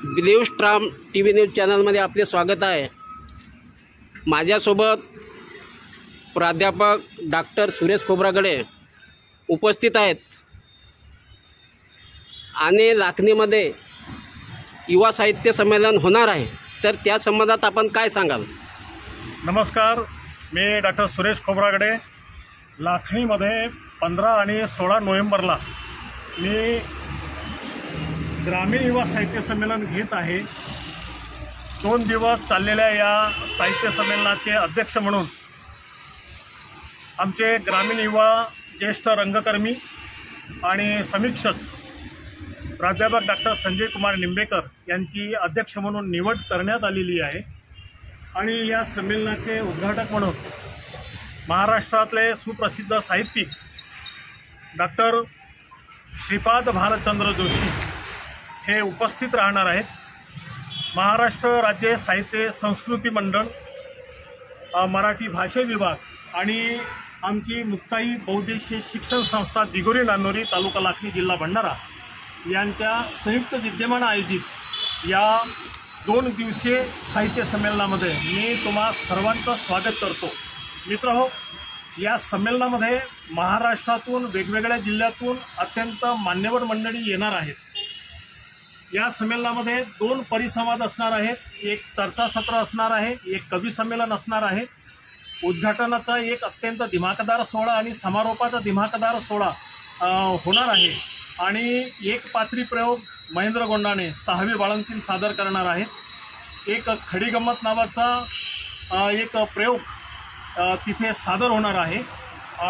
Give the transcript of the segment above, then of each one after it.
News tram TV news चॅनलमध्ये आपले स्वागत आहे। माझ्यासोबत प्राध्यापक डॉक्टर सुरेश खोब्रागडे उपस्थित आहेत आणि लाखनीमध्ये युवा साहित्य संमेलन होणार आहे, तर त्या संबंधात आपण काय सांगाल? नमस्कार, मी डॉक्टर सुरेश खोब्रागडे। लाखनीमध्ये 15 आणि 16 नोव्हेंबरला मी ग्रामीण युवा साहित्य संमेलन घेत आहे। 2 दिवस चाललेल्या या साहित्य संमेलनाचे अध्यक्ष म्हणून आमचे ग्रामीण युवा ज्येष्ठ रंगकर्मी आणि समीक्षक प्राध्यापक डॉक्टर संजय कुमार निंबेकर यांची अध्यक्ष म्हणून निवड करण्यात आलेली आहे। आणि या संमेलनाचे उद्घाटक म्हणून महाराष्ट्रातले सुप्रसिद्ध साहित्यिक डॉक्टर श्रीपाद भालचंद्र जोशी हे उपस्थित राहणार आहेत। महाराष्ट्र राज्य साहित्य संस्कृती मंडळ, मराठी भाषे विभाग आणि आमची मुक्ताई बहुउद्देशीय शिक्षण संस्था दिगोरी नांदोरी तालुका लाखनी जिल्हा भंडारा यांच्या संयुक्त विद्यमाने आयोजित या 2 दिवसीय साहित्य संमेलनामध्ये मी तुम्हा सर्वांचं स्वागत करतो। मित्रहो, या संमेलनामध्ये महाराष्ट्रातून वेगवेगळ्या जिल्ह्यातून अत्यंत मान्यवर मंडळी येणार आहेत। या संमेलनामध्ये 2 परिसंवाद असणार आहेत, एक चर्चासत्र असणार आहे, एक कवी संमेलन असणार आहे। उद्घाटनाचा एक अत्यंत दिमाखदार सोहळा आणि समारोपाचा दिमाखदार सोहळा होणार आहे आणि एक पात्री प्रयोग महेंद्र गोंडाने 6वी बाळंतीण सादर करणार आहेत। एक खडी गंमत नावाचा एक प्रयोग तिथे सादर होणार आहे।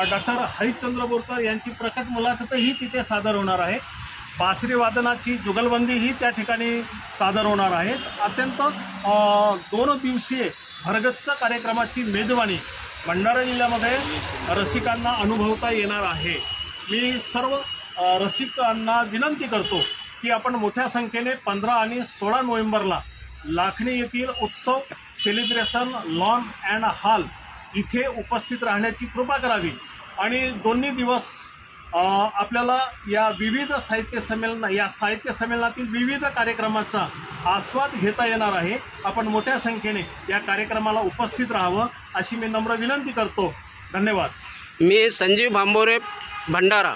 डॉक्टर हरिश्चंद्र बोरकर यांची प्रकट मुलाखतही तिथे सादर होणार आहे। बासरी वादनाची जुगलबंदीही त्या ठिकाणी सादर होणार आहे। अत्यंत 2 दिवसीय भरगच्च कार्यक्रमाची मेजवानी भंडारा जिल्ह्यामध्ये रसिकांना अनुभवता येणार आहे। मी सर्व रसिकांना विनंती करतो की आपण मोठ्या संख्येने 15 आणि 16 नोव्हेंबरला लाखनी येथील उत्सव सेलिब्रेशन लॉन अँड हॉल इथे उपस्थित राहण्याची कृपा करावी आणि 2 दिवस आपल्याला या विविध साहित्य संमेलनातील विविध कार्यक्रमाचा आस्वाद घेता येणार आहे। आपण मोठ्या संख्येने या कार्यक्रमाला उपस्थित राहावं अशी मी नम्र विनंती करतो। धन्यवाद। मी संजीव भांबोरे, भंडारा।